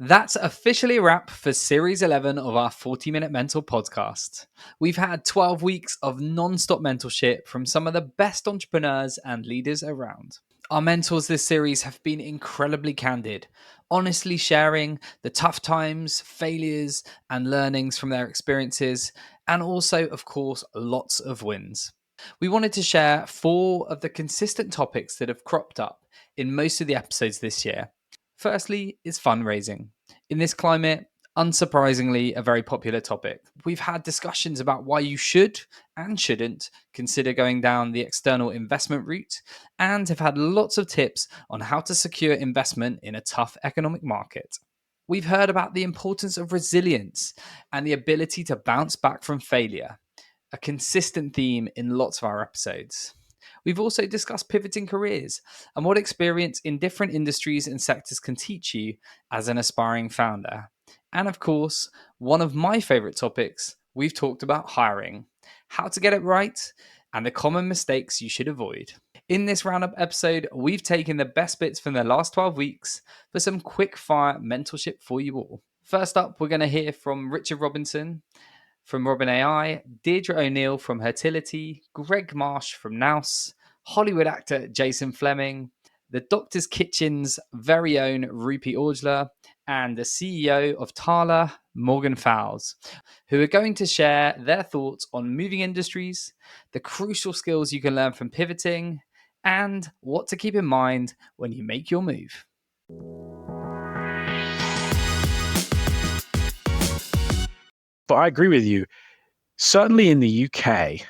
That's officially a wrap for Series 11 of our 40-Minute Mentor podcast. We've had 12 weeks of non-stop mentorship from some of the best entrepreneurs and leaders around. Our mentors this series have been incredibly candid, honestly sharing the tough times, failures, and learnings from their experiences, and also, of course, lots of wins. We wanted to share 4 of the consistent topics that have cropped up in most of the episodes this year. Firstly is fundraising. In this climate, unsurprisingly, a very popular topic. We've had discussions about why you should and shouldn't consider going down the external investment route, and have had lots of tips on how to secure investment in a tough economic market. We've heard about the importance of resilience and the ability to bounce back from failure, a consistent theme in lots of our episodes. We've also discussed pivoting careers and what experience in different industries and sectors can teach you as an aspiring founder. And of course, one of my favorite topics, we've talked about hiring, how to get it right, and the common mistakes you should avoid. In this Roundup episode, we've taken the best bits from the last 12 weeks for some quick fire mentorship for you all. First up, we're going to hear from Richard Robinson from Robin AI, Deirdre O'Neill from Hertility, Greg Marsh from Nous, Hollywood actor Jason Fleming, the Doctor's Kitchen's very own Rupi Aujla, and the CEO of Tala, Morgan Fowles, who are going to share their thoughts on moving industries, the crucial skills you can learn from pivoting, and what to keep in mind when you make your move. But I agree with you. Certainly in the UK,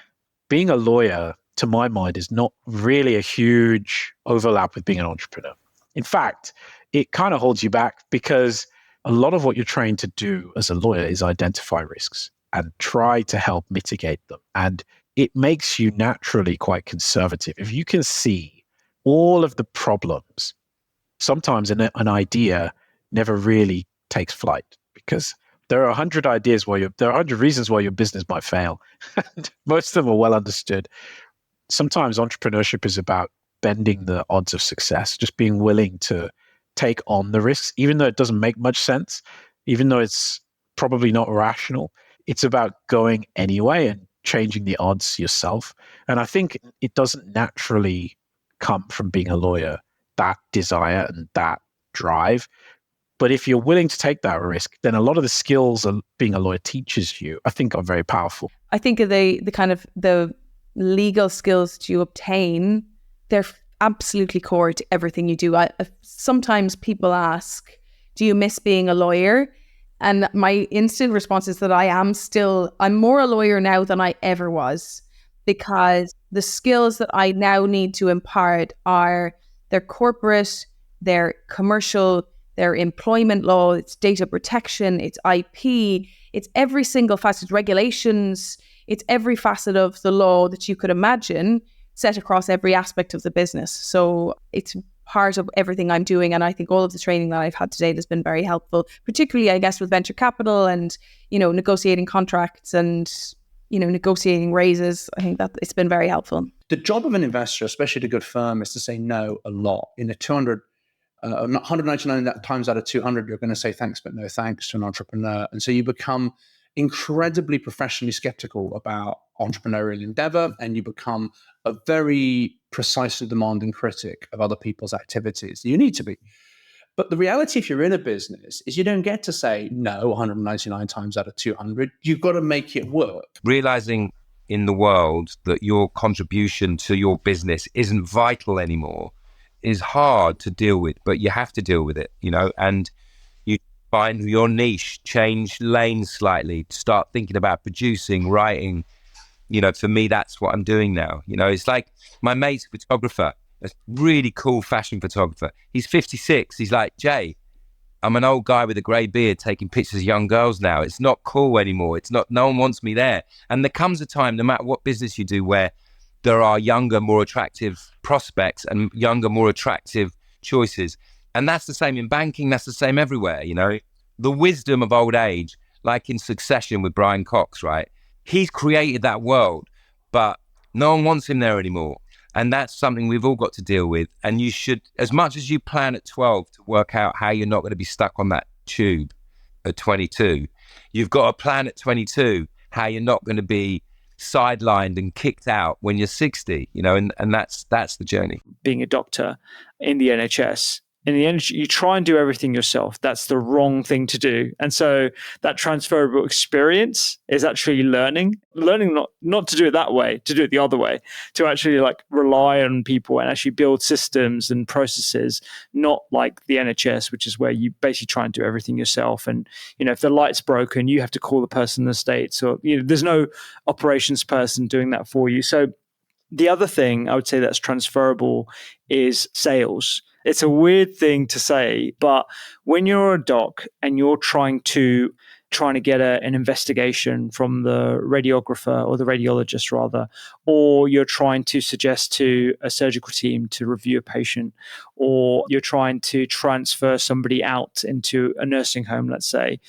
being a lawyer, to my mind, is not really a huge overlap with being an entrepreneur. In fact, it kind of holds you back because a lot of what you're trained to do as a lawyer is identify risks and try to help mitigate them. And it makes you naturally quite conservative. If you can see all of the problems, sometimes an idea never really takes flight because there are 100 ideas there are 100 reasons why your business might fail. And most of them are well understood. Sometimes entrepreneurship is about bending the odds of success, just being willing to take on the risks, even though it doesn't make much sense, even though it's probably not rational. It's about going anyway and changing the odds yourself. And I think it doesn't naturally come from being a lawyer, that desire and that drive. But if you're willing to take that risk, then a lot of the skills being a lawyer teaches you, I think, are very powerful. I think the kind of the legal skills that you obtain, they're absolutely core to everything you do. Sometimes people ask, do you miss being a lawyer? And my instant response is that I'm more a lawyer now than I ever was, because the skills that I now need to impart they're corporate, they're commercial, their employment law, it's data protection, it's IP, it's every single facet, regulations, it's every facet of the law that you could imagine set across every aspect of the business. So it's part of everything I'm doing. And I think all of the training that I've had to date has been very helpful, particularly, I guess, with venture capital and, negotiating contracts and, negotiating raises. I think that it's been very helpful. The job of an investor, especially at a good firm, is to say no a lot. In a 199 times out of 200, you're going to say thanks, but no thanks to an entrepreneur. And so you become incredibly professionally skeptical about entrepreneurial endeavor, and you become a very precisely demanding critic of other people's activities. You need to be. But the reality, if you're in a business, is you don't get to say no 199 times out of 200. You've got to make it work. Realizing in the world that your contribution to your business isn't vital anymore is hard to deal with, but you have to deal with it, and you find your niche, change lanes slightly, start thinking about producing, writing. For me, that's what I'm doing now. It's like my mate's a photographer, a really cool fashion photographer. He's 56. He's like, Jay, I'm an old guy with a grey beard taking pictures of young girls now. It's not cool anymore. No one wants me there. And there comes a time, no matter what business you do, where there are younger, more attractive prospects and younger, more attractive choices. And that's the same in banking. That's the same everywhere, The wisdom of old age, like in Succession with Brian Cox, right? He's created that world, but no one wants him there anymore. And that's something we've all got to deal with. And you should, as much as you plan at 12 to work out how you're not going to be stuck on that tube at 22. You've got a plan at 22 how you're not going to be sidelined and kicked out when you're 60, and that's the journey. Being a doctor in the NHS, in the end, you try and do everything yourself. That's the wrong thing to do. And so that transferable experience is actually learning not to do it that way, to do it the other way, to actually like rely on people and actually build systems and processes, not like the NHS, which is where you basically try and do everything yourself. And, if the light's broken, you have to call the person in the States, or, there's no operations person doing that for you. So the other thing I would say that's transferable is sales. It's a weird thing to say, but when you're a doc and you're trying to get an investigation from the radiographer or the radiologist rather, or you're trying to suggest to a surgical team to review a patient, or you're trying to transfer somebody out into a nursing home, let's say,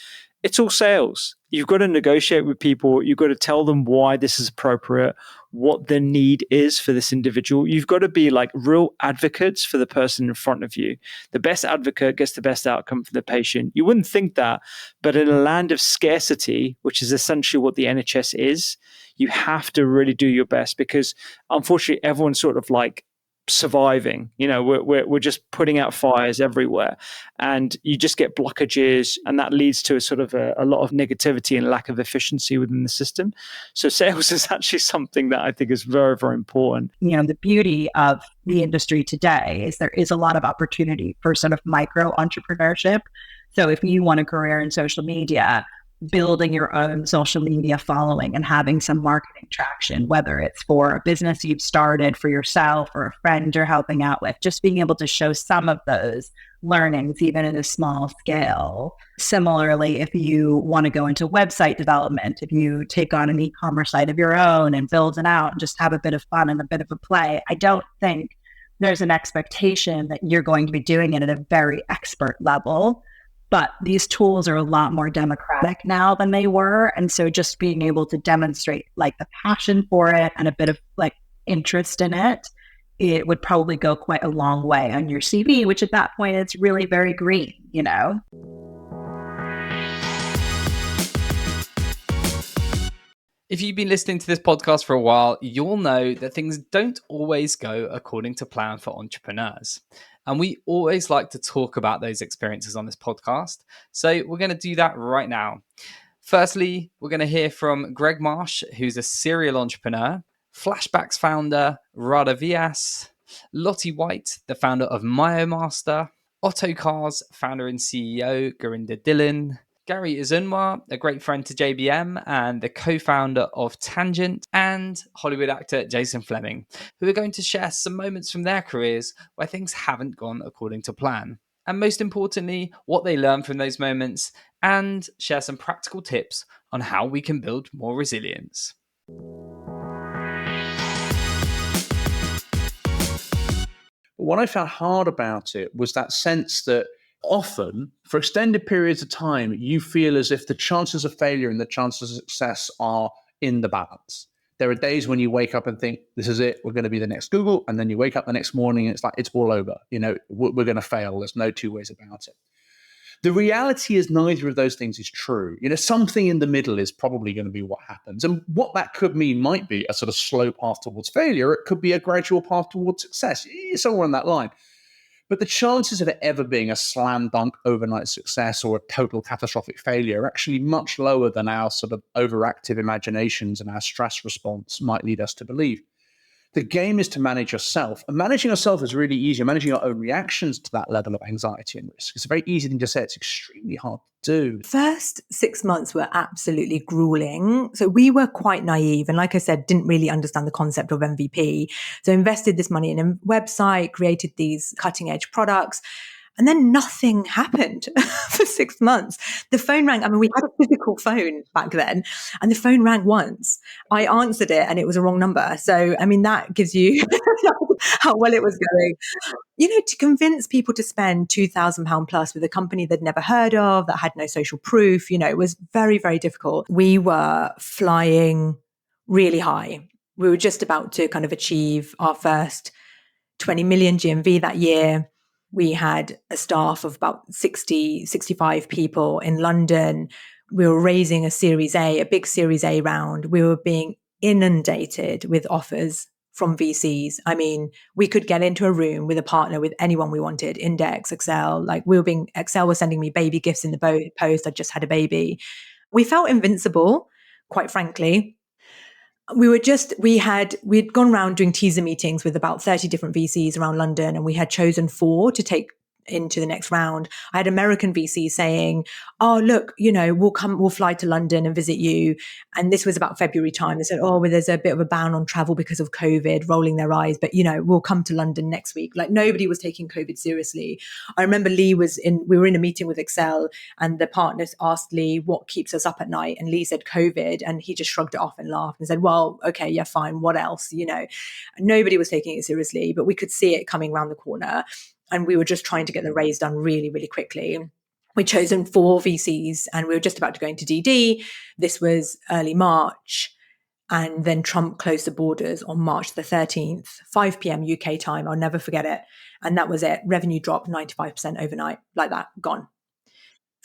it's all sales. You've got to negotiate with people. You've got to tell them why this is appropriate, what the need is for this individual. You've got to be like real advocates for the person in front of you. The best advocate gets the best outcome for the patient. You wouldn't think that, but in a land of scarcity, which is essentially what the NHS is, you have to really do your best, because unfortunately everyone's sort of like surviving. We're just putting out fires everywhere, and you just get blockages, and that leads to a sort of a lot of negativity and lack of efficiency within the system. So sales is actually something that I think is very, very important. The beauty of the industry today is there is a lot of opportunity for sort of micro entrepreneurship. So if you want a career in social media, building your own social media following and having some marketing traction, whether it's for a business you've started for yourself or a friend you're helping out with, just being able to show some of those learnings, even at a small scale. Similarly, if you want to go into website development, if you take on an e-commerce site of your own and build it out and just have a bit of fun and a bit of a play, I don't think there's an expectation that you're going to be doing it at a very expert level. But these tools are a lot more democratic now than they were. And so just being able to demonstrate like the passion for it and a bit of like interest in it, it would probably go quite a long way on your CV, which at that point it's really very green, If you've been listening to this podcast for a while, you'll know that things don't always go according to plan for entrepreneurs. And we always like to talk about those experiences on this podcast. So we're going to do that right now. Firstly, we're going to hear from Greg Marsh, who's a serial entrepreneur, Flashback's founder, Radha Vyas, Lottie White, the founder of MyoMaster, Otto Cars, founder and CEO, Gurinder Dhillon, Gary Izunwa, a great friend to JBM and the co-founder of Tangent, and Hollywood actor Jason Fleming, who are going to share some moments from their careers where things haven't gone according to plan. And most importantly, what they learned from those moments, and share some practical tips on how we can build more resilience. What I found hard about it was that sense that often, for extended periods of time, you feel as if the chances of failure and the chances of success are in the balance. There are days when you wake up and think, this is it, we're going to be the next Google. And then you wake up the next morning and it's like, it's all over. We're going to fail. There's no two ways about it. The reality is neither of those things is true. Something in the middle is probably going to be what happens. And what that could mean might be a sort of slow path towards failure. It could be a gradual path towards success, somewhere on that line. But the chances of it ever being a slam dunk overnight success or a total catastrophic failure are actually much lower than our sort of overactive imaginations and our stress response might lead us to believe. The game is to manage yourself. And managing yourself is really easy. Managing your own reactions to that level of anxiety and risk. It's a very easy thing to say. It's extremely hard to do. First 6 months were absolutely grueling. So we were quite naive. And like I said, didn't really understand the concept of MVP. So invested this money in a website, created these cutting edge products. And then nothing happened for 6 months. The phone rang. I mean, we had a physical phone back then, and the phone rang once. I answered it and it was a wrong number. So, I mean, that gives you how well it was going. To convince people to spend £2,000 plus with a company they'd never heard of, that had no social proof, it was very, very difficult. We were flying really high. We were just about to kind of achieve our first 20 million GMV that year. We had a staff of about 60, 65 people in London. We were raising a big Series A round. We were being inundated with offers from VCs. I mean, we could get into a room with a partner with anyone we wanted, Index, Excel. Like Excel was sending me baby gifts in the post. I just had a baby. We felt invincible, quite frankly. We'd gone around doing teaser meetings with about 30 different VCs around London, and we had chosen 4 to take into the next round. I had American VCs saying, "Oh, look, we'll fly to London and visit you." And this was about February time. They said, "Oh, well, there's a bit of a ban on travel because of COVID," rolling their eyes, "but we'll come to London next week." Like, nobody was taking COVID seriously. I remember we were in a meeting with Excel, and the partners asked Lee what keeps us up at night. And Lee said COVID, and he just shrugged it off and laughed and said, "Well, okay, yeah, fine. What else?" Nobody was taking it seriously, but we could see it coming around the corner. And we were just trying to get the raise done really, really quickly. We'd chosen 4 VCs, and we were just about to go into DD. This was early March. And then Trump closed the borders on March the 13th, 5 p.m. UK time. I'll never forget it. And that was it. Revenue dropped 95% overnight, like that, gone.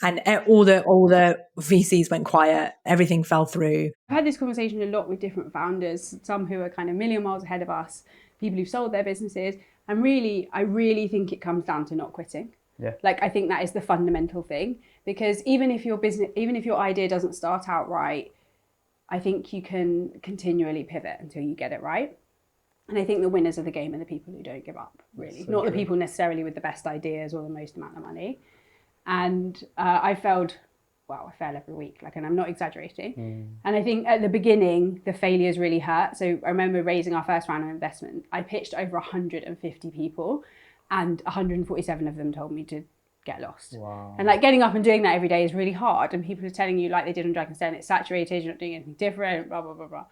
And all the VCs went quiet. Everything fell through. I've had this conversation a lot with different founders, some who are kind of a million miles ahead of us, people who've sold their businesses. And really, I really think it comes down to not quitting. Yeah. Like, I think that is the fundamental thing, because even if your idea doesn't start out right, I think you can continually pivot until you get it right. And I think the winners of the game are the people who don't give up, really. Not the people necessarily with the best ideas or the most amount of money. And I fail every week, and I'm not exaggerating. And I think at the beginning, the failures really hurt. So I remember raising our first round of investment. I pitched over 150 people, and 147 of them told me to get lost. Wow. And getting up and doing that every day is really hard. And people are telling you, like they did on Dragon's Den, it's saturated, you're not doing anything different, blah, blah, blah, blah.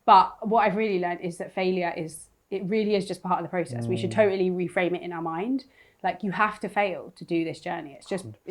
But what I've really learned is that failure really is just part of the process. We should totally reframe it in our mind. Like, you have to fail to do this journey. It's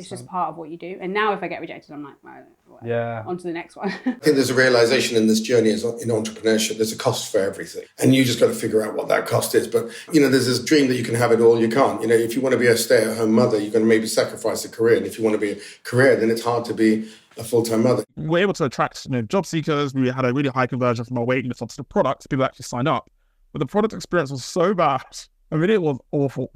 just part of what you do. And now if I get rejected, I'm like, well, on to the next one. I think there's a realization in this journey in entrepreneurship, there's a cost for everything. And you just got to figure out what that cost is. But, there's this dream that you can have it all, you can't. If you want to be a stay-at-home mother, you're going to maybe sacrifice a career. And if you want to be a career, then it's hard to be a full-time mother. We were able to attract job seekers. We had a really high conversion from our waiting list onto the products. People actually signed up. But the product experience was so bad. I mean, it was awful.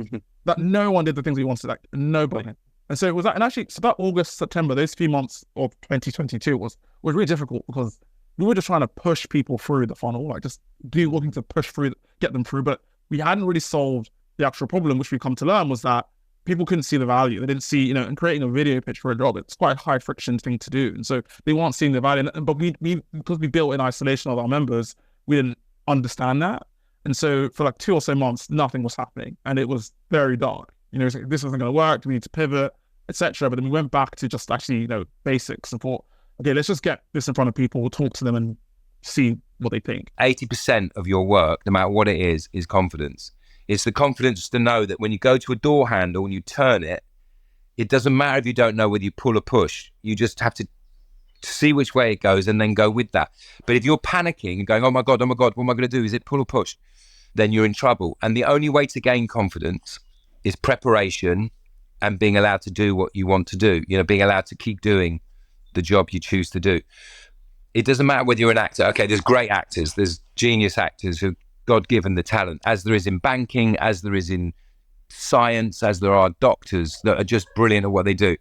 That no one did the things we wanted, nobody. And so it was that, and actually, it's about August, September, those few months of 2022 was really difficult, because we were just trying to push people through the funnel, looking to push through, get them through, but we hadn't really solved the actual problem, which we come to learn was that people couldn't see the value. They didn't see, in creating a video pitch for a job, it's quite a high friction thing to do. And so they weren't seeing the value, but we because we built in isolation of our members, we didn't understand that. And so for 2 or so months, nothing was happening, and it was very dark. This isn't going to work. We need to pivot, etc. But then we went back to just actually, basics, and thought, okay, let's just get this in front of people, talk to them, and see what they think. 80% of your work, no matter what it is confidence. It's the confidence to know that when you go to a door handle and you turn it, it doesn't matter if you don't know whether you pull or push. You just have to see which way it goes and then go with that. But if you're panicking and going, oh my God, what am I going to do? Is it pull or push? Then you're in trouble. And the only way to gain confidence is preparation and being allowed to do what you want to do, being allowed to keep doing the job you choose to do. It doesn't matter whether you're an actor. Okay, there's great actors, there's genius actors who God-given the talent, as there is in banking, as there is in science, as there are doctors that are just brilliant at what they do.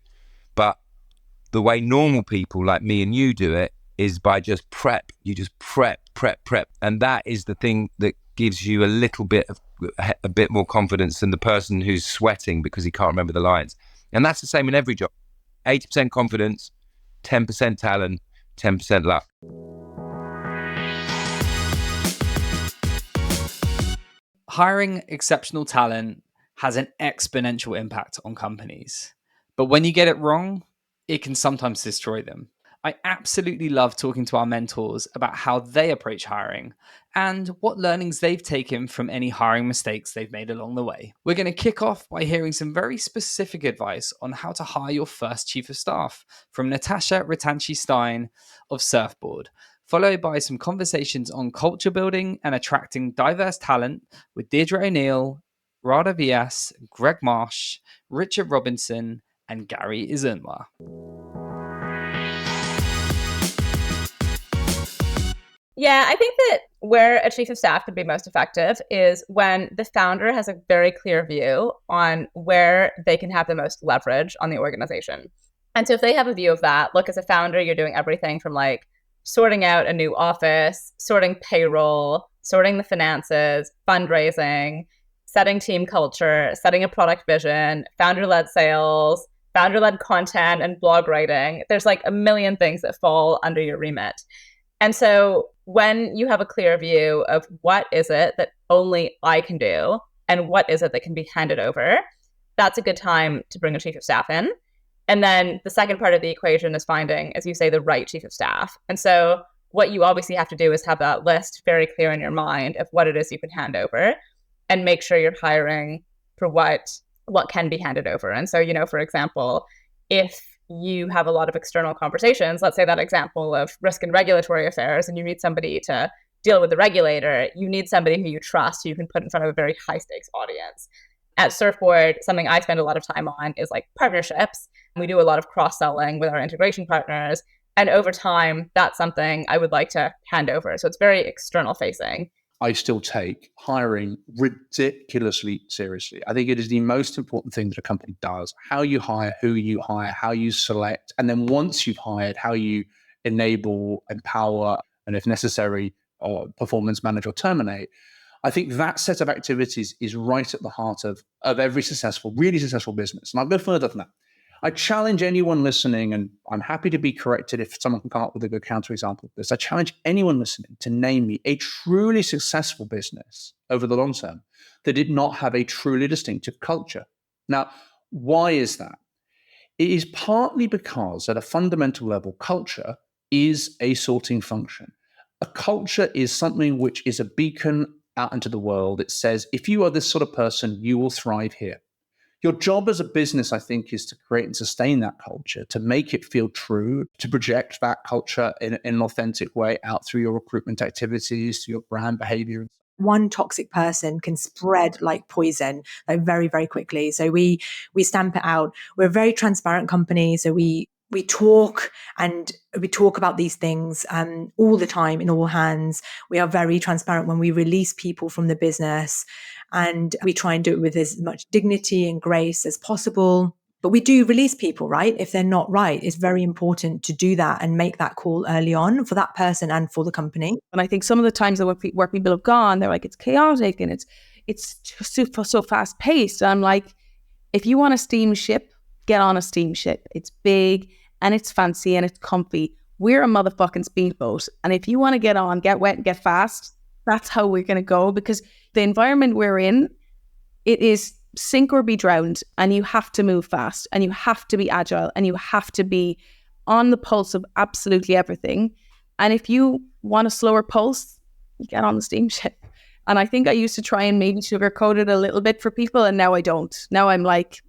But the way normal people like me and you do it is by just prep. You just prep. And that is the thing that gives you a bit more confidence than the person who's sweating because he can't remember the lines. And that's the same in every job. 80% confidence, 10% talent, 10% luck. Hiring exceptional talent has an exponential impact on companies. But when you get it wrong, it can sometimes destroy them. I absolutely love talking to our mentors about how they approach hiring and what learnings they've taken from any hiring mistakes they've made along the way. We're going to kick off by hearing some very specific advice on how to hire your first chief of staff from Natasha Ratanchi-Stein of Surfboard, followed by some conversations on culture building and attracting diverse talent with Deirdre O'Neill Rada VS, Greg Marsh, Richard Robinson, and Gary Isenla. Yeah, I think that where a chief of staff can be most effective is when the founder has a very clear view on where they can have the most leverage on the organization. And so if they have a view of that, look, as a founder, you're doing everything from like sorting out a new office, sorting payroll, sorting the finances, fundraising, setting team culture, setting a product vision, founder-led sales, founder-led content, and blog writing. There's like a million things that fall under your remit. And so when you have a clear view of what is it that only I can do and what is it that can be handed over, that's a good time to bring a chief of staff in. And then the second part of the equation is finding, as you say, the right chief of staff. And so what you obviously have to do is have that list very clear in your mind of what it is you can hand over and make sure you're hiring for what can be handed over. And so, for example, if you have a lot of external conversations, let's say that example of risk and regulatory affairs, and you need somebody to deal with the regulator, you need somebody who you trust, who you can put in front of a very high stakes audience. At Surfboard, something I spend a lot of time on is like partnerships. We do a lot of cross-selling with our integration partners. And over time, that's something I would like to hand over. So it's very external facing. I still take hiring ridiculously seriously. I think it is the most important thing that a company does. How you hire, who you hire, how you select, and then once you've hired, how you enable, empower, and if necessary, performance manage or terminate. I think that set of activities is right at the heart of every really successful business. And I'll go further than that. I challenge anyone listening, and I'm happy to be corrected if someone can come up with a good counterexample of this. I challenge anyone listening to name me a truly successful business over the long term that did not have a truly distinctive culture. Now, why is that? It is partly because at a fundamental level, culture is a sorting function. A culture is something which is a beacon out into the world. It says, if you are this sort of person, you will thrive here. Your job as a business, I think, is to create and sustain that culture, to make it feel true, to project that culture in an authentic way out through your recruitment activities, to your brand behavior. One toxic person can spread like poison, like very, very quickly. So we stamp it out. We're a very transparent company. So we talk about these things all the time in all hands. We are very transparent when we release people from the business, and we try and do it with as much dignity and grace as possible. But we do release people, right? If they're not right, it's very important to do that and make that call early on for that person and for the company. And I think some of the times where people have gone, they're like, it's chaotic and it's so fast paced. And I'm like, if you want a steamship, get on a steamship. It's big and it's fancy and it's comfy. We're a motherfucking speedboat. And if you want to get on, get wet and get fast, that's how we're going to go, because the environment we're in, it is sink or be drowned, and you have to move fast and you have to be agile and you have to be on the pulse of absolutely everything. And if you want a slower pulse, you get on the steamship. And I think I used to try and maybe sugarcoat it a little bit for people, and now I don't. Now I'm like,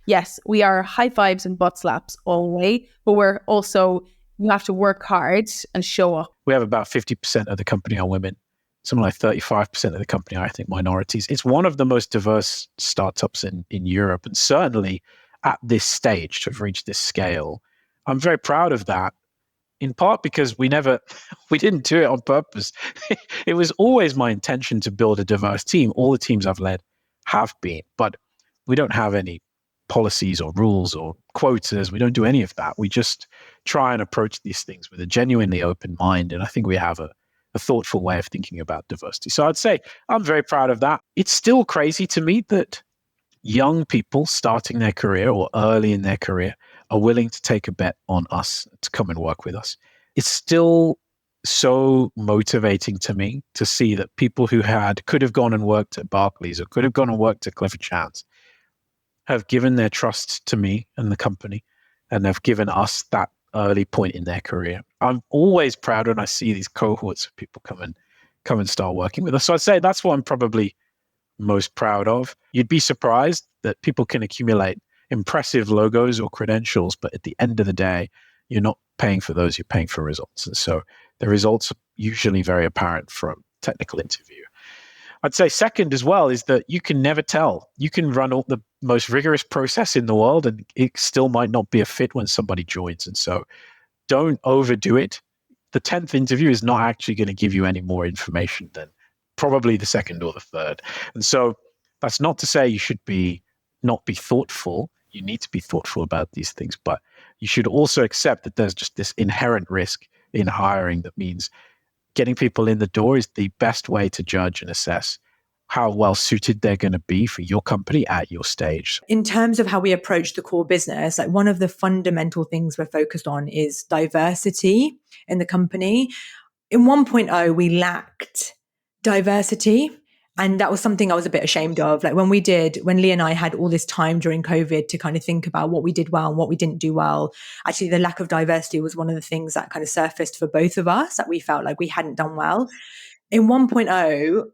yes, we are high fives and butt slaps all the way, but we're also, you have to work hard and show up. We have about 50% of the company are women. Something like 35% of the company are, I think, minorities. It's one of the most diverse startups in Europe. And certainly at this stage, to have reached this scale, I'm very proud of that, in part because we didn't do it on purpose. It was always my intention to build a diverse team. All the teams I've led have been, but we don't have any policies or rules or quotas. We don't do any of that. We just try and approach these things with a genuinely open mind. And I think we have a thoughtful way of thinking about diversity. So I'd say I'm very proud of that. It's still crazy to me that young people starting their career or early in their career are willing to take a bet on us to come and work with us. It's still so motivating to me to see that people who could have gone and worked at Barclays or could have gone and worked at Clifford Chance have given their trust to me and the company, and have given us that early point in their career. I'm always proud when I see these cohorts of people come and start working with us. So I'd say that's what I'm probably most proud of. You'd be surprised that people can accumulate impressive logos or credentials, but at the end of the day, you're not paying for those, you're paying for results. And so the results are usually very apparent from technical interview. I'd say second as well is that you can never tell. You can run all the most rigorous process in the world and it still might not be a fit when somebody joins. And so don't overdo it. The 10th interview is not actually going to give you any more information than probably the second or the third. And so that's not to say you should not be thoughtful. You need to be thoughtful about these things, but you should also accept that there's just this inherent risk in hiring. That means getting people in the door is the best way to judge and assess how well suited they're going to be for your company at your stage. In terms of how we approach the core business, like one of the fundamental things we're focused on is diversity in the company. In 1.0, we lacked diversity. And that was something I was a bit ashamed of. Like when Lee and I had all this time during COVID to kind of think about what we did well and what we didn't do well, actually the lack of diversity was one of the things that kind of surfaced for both of us that we felt like we hadn't done well. In 1.0,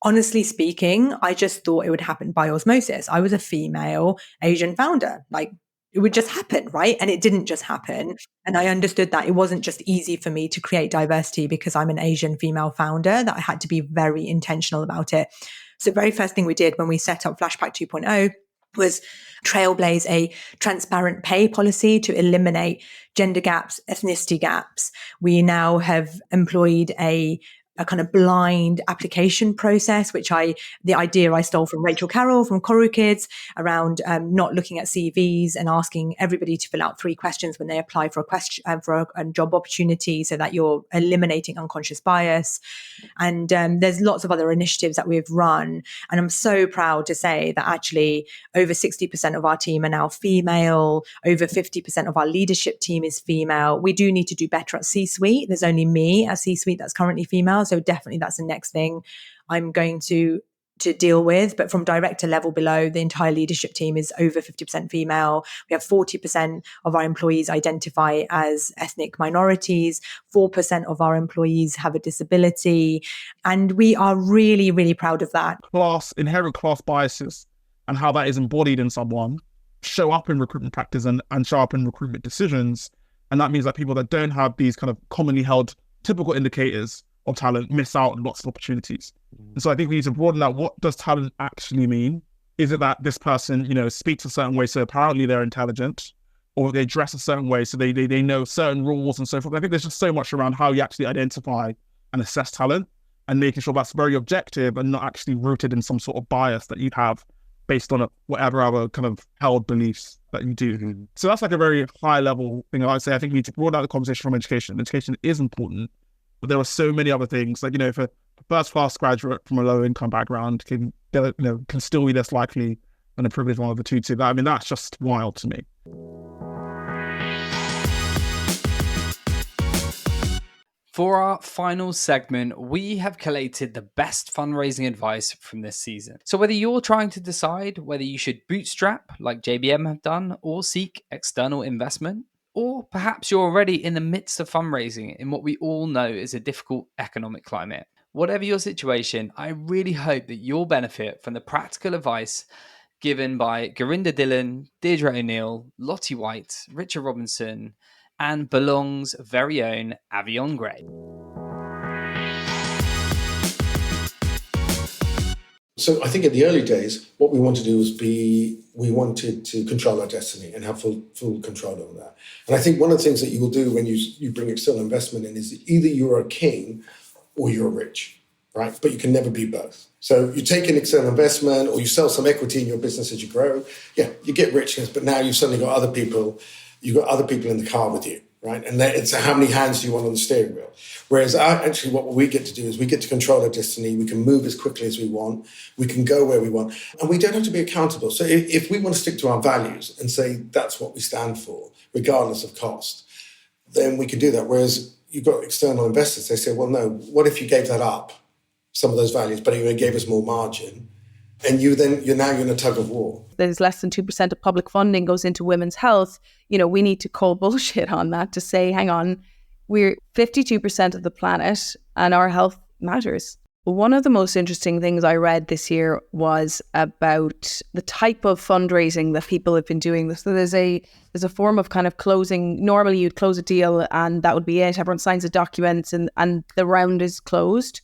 honestly speaking, I just thought it would happen by osmosis. I was a female Asian founder. Like it would just happen, right? And it didn't just happen. And I understood that it wasn't just easy for me to create diversity because I'm an Asian female founder, that I had to be very intentional about it. So the very first thing we did when we set up Flashback 2.0 was trailblaze a transparent pay policy to eliminate gender gaps, ethnicity gaps. We now have employed a kind of blind application process, the idea I stole from Rachel Carroll from Koru Kids around not looking at CVs and asking everybody to fill out 3 questions when they apply for a job opportunity, so that you're eliminating unconscious bias. And there's lots of other initiatives that we've run. And I'm so proud to say that actually over 60% of our team are now female. Over 50% of our leadership team is female. We do need to do better at C-suite. There's only me at C-suite that's currently female. So definitely that's the next thing I'm going to deal with. But from director level below, the entire leadership team is over 50% female. We have 40% of our employees identify as ethnic minorities. 4% of our employees have a disability. And we are really, really proud of that. Inherent class biases and how that is embodied in someone show up in recruitment practice and show up in recruitment decisions. And that means that people that don't have these kind of commonly held typical indicators of talent miss out on lots of opportunities. And so I think we need to broaden out, what does talent actually mean? Is it that this person, speaks a certain way, so apparently they're intelligent, or they dress a certain way, so they know certain rules and so forth? I think there's just so much around how you actually identify and assess talent and making sure that's very objective and not actually rooted in some sort of bias that you have based on whatever other kind of held beliefs that you do. Mm-hmm. So that's like a very high level thing. I'd say I think we need to broaden out the conversation from education. Education is important, but there are so many other things. Like, if a first-class graduate from a low-income background can still be less likely than a privileged one of the two. That's just wild to me. For our final segment, we have collated the best fundraising advice from this season. So whether you're trying to decide whether you should bootstrap like JBM have done or seek external investment, or perhaps you're already in the midst of fundraising in what we all know is a difficult economic climate. Whatever your situation, I really hope that you'll benefit from the practical advice given by Gurinder Dillon, Deirdre O'Neill, Lottie White, Richard Robinson, and Belong's very own Avion Gray. So I think in the early days, what we wanted to do was we wanted to control our destiny and have full control over that. And I think one of the things that you will do when you bring external investment in is either you're a king or you're rich, right? But you can never be both. So you take an external investment or you sell some equity in your business as you grow. Yeah, you get richness, but now you've suddenly got other people in the car with you, right? And it's how many hands do you want on the steering wheel? Whereas actually what we get to do is we get to control our destiny. We can move as quickly as we want. We can go where we want. And we don't have to be accountable. So if we want to stick to our values and say that's what we stand for, regardless of cost, then we can do that. Whereas you've got external investors, they say, well, no, what if you gave that up, some of those values, but you gave us more margin? And you're now in a tug of war. There's less than 2% of public funding goes into women's health. We need to call bullshit on that to say, hang on, we're 52% of the planet and our health matters. One of the most interesting things I read this year was about the type of fundraising that people have been doing. So there's a form of kind of closing. Normally you'd close a deal and that would be it. Everyone signs a document and the round is closed.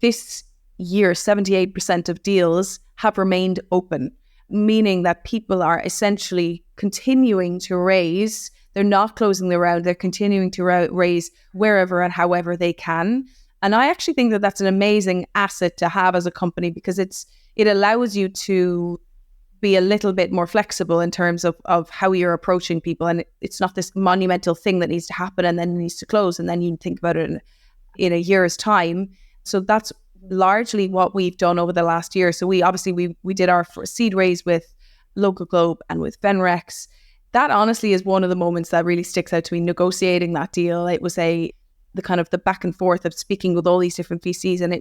This year, 78% of deals have remained open, meaning that people are essentially continuing to raise. They're not closing the round. They're continuing to raise wherever and however they can. And I actually think that that's an amazing asset to have as a company, because it allows you to be a little bit more flexible in terms of how you're approaching people. And it's not this monumental thing that needs to happen and then it needs to close and then you think about it in a year's time. So that's largely what we've done over the last year. So we did our first seed raise with Local Globe and with Venrex. That honestly is one of the moments that really sticks out to me, negotiating that deal. It was the kind of the back and forth of speaking with all these different VCs. And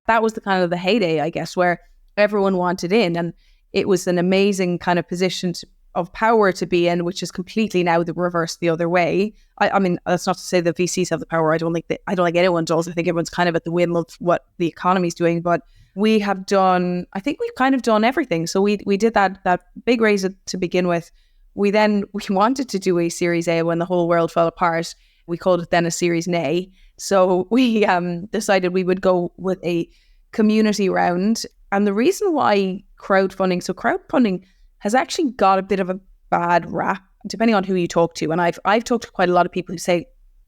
that was the kind of the heyday, I guess, where everyone wanted in. And it was an amazing kind of position of power to be in, which is completely now the reverse the other way. I mean, that's not to say the VCs have the power. I don't think anyone does. I think everyone's kind of at the whim of what the economy's doing. But we've kind of done everything. So we did that big raise to begin with. We wanted to do a Series A when the whole world fell apart. We called it then a Series A. So we decided we would go with a community round. And the reason why crowdfunding has actually got a bit of a bad rap, depending on who you talk to. And I've talked to quite a lot of people who say,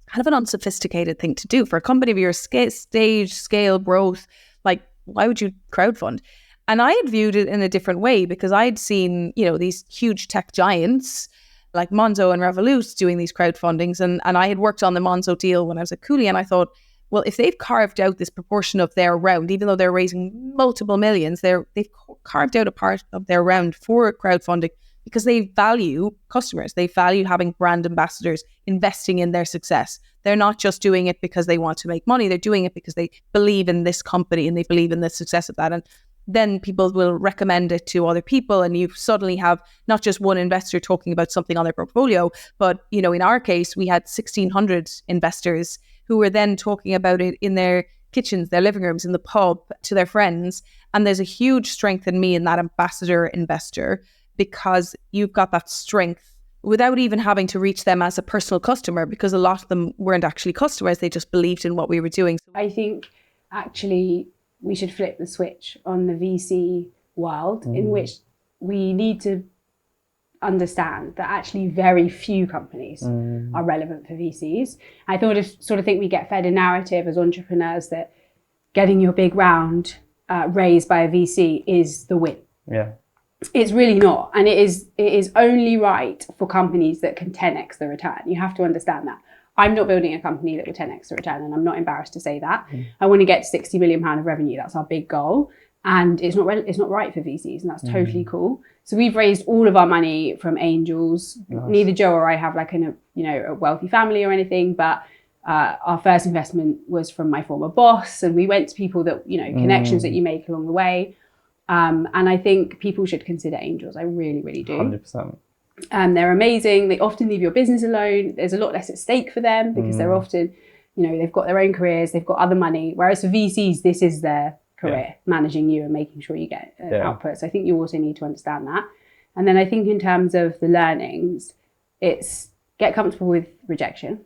kind of an unsophisticated thing to do for a company of your scale, growth. Like, why would you crowdfund? And I had viewed it in a different way, because I'd seen, these huge tech giants like Monzo and Revolut doing these crowdfundings. And I had worked on the Monzo deal when I was at Cooley, and I thought, well, if they've carved out this proportion of their round, even though they're raising multiple millions, they've carved out a part of their round for crowdfunding because they value customers. They value having brand ambassadors investing in their success. They're not just doing it because they want to make money. They're doing it because they believe in this company and they believe in the success of that. And then people will recommend it to other people, and you suddenly have not just one investor talking about something on their portfolio, but in our case, we had 1,600 investors who were then talking about it in their kitchens, their living rooms, in the pub, to their friends. And there's a huge strength in me in that ambassador investor, because you've got that strength without even having to reach them as a personal customer, because a lot of them weren't actually customers. They just believed in what we were doing. I think actually we should flip the switch on the VC world, in which we need to understand that actually very few companies are relevant for VCs. I sort of think we get fed a narrative as entrepreneurs that getting your big round raised by a VC is the win. Yeah. It's really not. And it is only right for companies that can 10x the return. You have to understand that. I'm not building a company that will 10x the return, and I'm not embarrassed to say that. I want to get to 60 million pound of revenue. That's our big goal. And it's not right for VCs, and that's totally cool. So we've raised all of our money from angels. Nice. Neither Joe or I have like a wealthy family or anything, but our first investment was from my former boss, and we went to people that, connections that you make along the way. And I think people should consider angels. I really, really do. 100%. They're amazing. They often leave your business alone. There's a lot less at stake for them because they're often, they've got their own careers, they've got other money. Whereas for VCs, this is their career, managing you and making sure you get output. So I think you also need to understand that. And then I think in terms of the learnings, it's get comfortable with rejection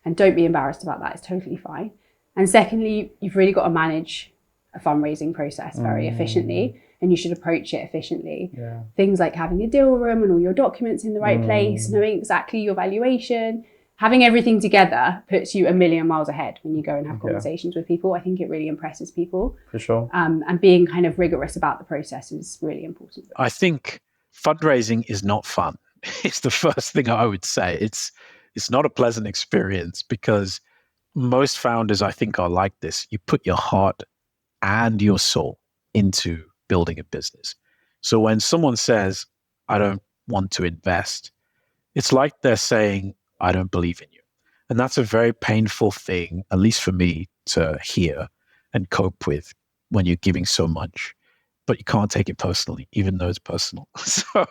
and don't be embarrassed about that. It's totally fine. And secondly, you've really got to manage a fundraising process very efficiently, and you should approach it efficiently. Yeah. Things like having a deal room and all your documents in the right place, knowing exactly your valuation, having everything together puts you a million miles ahead when you go and have conversations with people. I think it really impresses people. For sure. And being kind of rigorous about the process is really important. I think fundraising is not fun. It's the first thing I would say. It's not a pleasant experience, because most founders, I think, are like this. You put your heart and your soul into building a business. So when someone says, I don't want to invest, it's like they're saying, I don't believe in you. And that's a very painful thing, at least for me, to hear and cope with when you're giving so much, but you can't take it personally, even though it's personal. So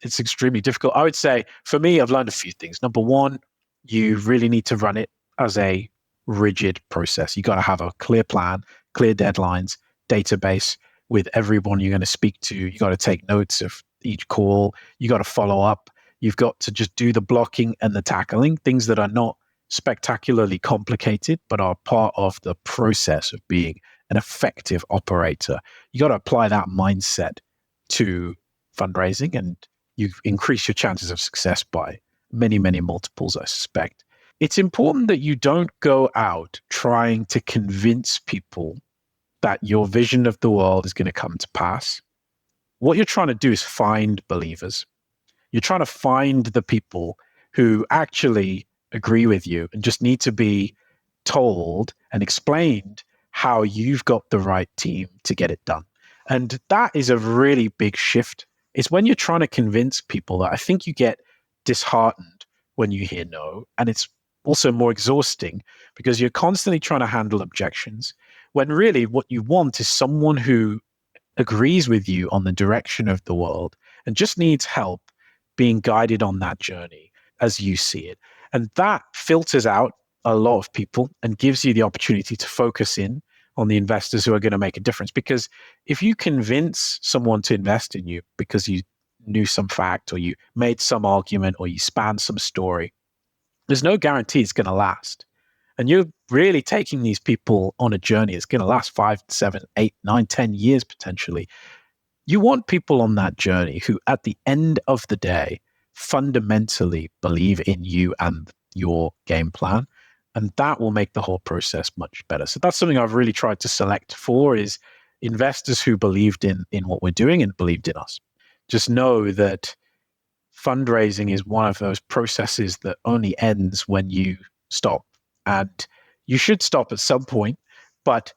it's extremely difficult. I would say, for me, I've learned a few things. Number one, you really need to run it as a rigid process. You got to have a clear plan, clear deadlines, database with everyone you're going to speak to. You got to take notes of each call. You got to follow up. You've got to just do the blocking and the tackling, things that are not spectacularly complicated, but are part of the process of being an effective operator. You got to apply that mindset to fundraising, and you increase your chances of success by many, many multiples, I suspect. It's important that you don't go out trying to convince people that your vision of the world is going to come to pass. What you're trying to do is find believers. You're trying to find the people who actually agree with you and just need to be told and explained how you've got the right team to get it done. And that is a really big shift. It's when you're trying to convince people that I think you get disheartened when you hear no. And it's also more exhausting because you're constantly trying to handle objections when really what you want is someone who agrees with you on the direction of the world and just needs help being guided on that journey as you see it. And that filters out a lot of people and gives you the opportunity to focus in on the investors who are going to make a difference. Because if you convince someone to invest in you because you knew some fact or you made some argument or you spanned some story, there's no guarantee it's going to last. And you're really taking these people on a journey. It's going to last 5, 7, 8, 9, 10 years potentially. You want people on that journey who, at the end of the day, fundamentally believe in you and your game plan. And that will make the whole process much better. So that's something I've really tried to select for, is investors who believed in what we're doing and believed in us. Just know that fundraising is one of those processes that only ends when you stop. And you should stop at some point, but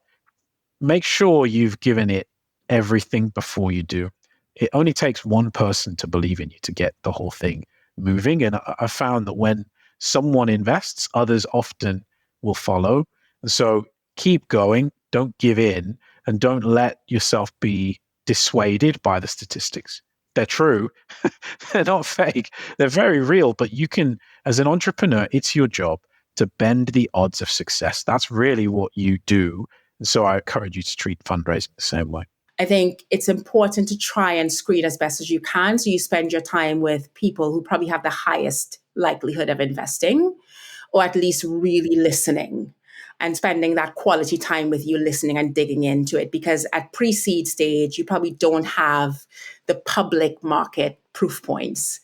make sure you've given it everything before you do. It only takes one person to believe in you to get the whole thing moving. And I found that when someone invests, others often will follow. And so keep going, don't give in, and don't let yourself be dissuaded by the statistics. They're true. They're not fake. They're very real, but you can, as an entrepreneur, it's your job to bend the odds of success. That's really what you do. And so I encourage you to treat fundraising the same way. I think it's important to try and screen as best as you can. So you spend your time with people who probably have the highest likelihood of investing, or at least really listening and spending that quality time with you, listening and digging into it. Because at pre-seed stage, you probably don't have the public market proof points.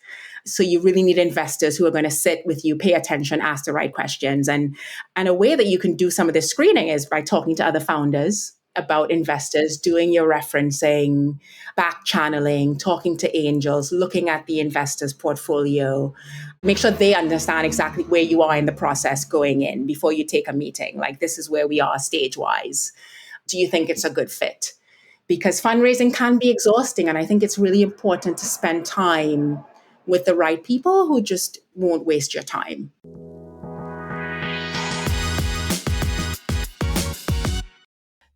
So you really need investors who are going to sit with you, pay attention, ask the right questions. And a way that you can do some of this screening is by talking to other founders about investors, doing your referencing, back channeling, talking to angels, looking at the investor's portfolio. Make sure they understand exactly where you are in the process going in before you take a meeting. Like, this is where we are stage-wise. Do you think it's a good fit? Because fundraising can be exhausting. And I think it's really important to spend time with the right people who just won't waste your time.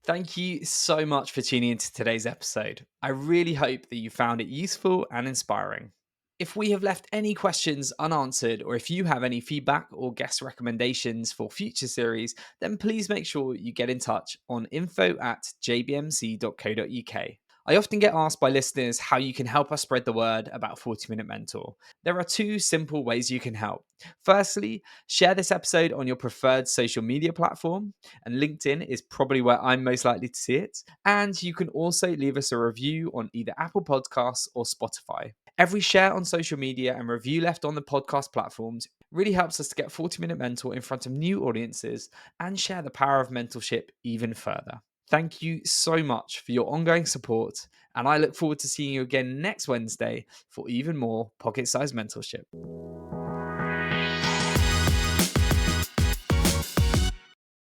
Thank you so much for tuning into today's episode. I really hope that you found it useful and inspiring. If we have left any questions unanswered, or if you have any feedback or guest recommendations for future series, then please make sure you get in touch on info@jbmc.co.uk. I often get asked by listeners how you can help us spread the word about 40-Minute Mentor. There are 2 simple ways you can help. Firstly, share this episode on your preferred social media platform, and LinkedIn is probably where I'm most likely to see it. And you can also leave us a review on either Apple Podcasts or Spotify. Every share on social media and review left on the podcast platforms really helps us to get 40-Minute Mentor in front of new audiences and share the power of mentorship even further. Thank you so much for your ongoing support, and I look forward to seeing you again next Wednesday for even more pocket-sized mentorship.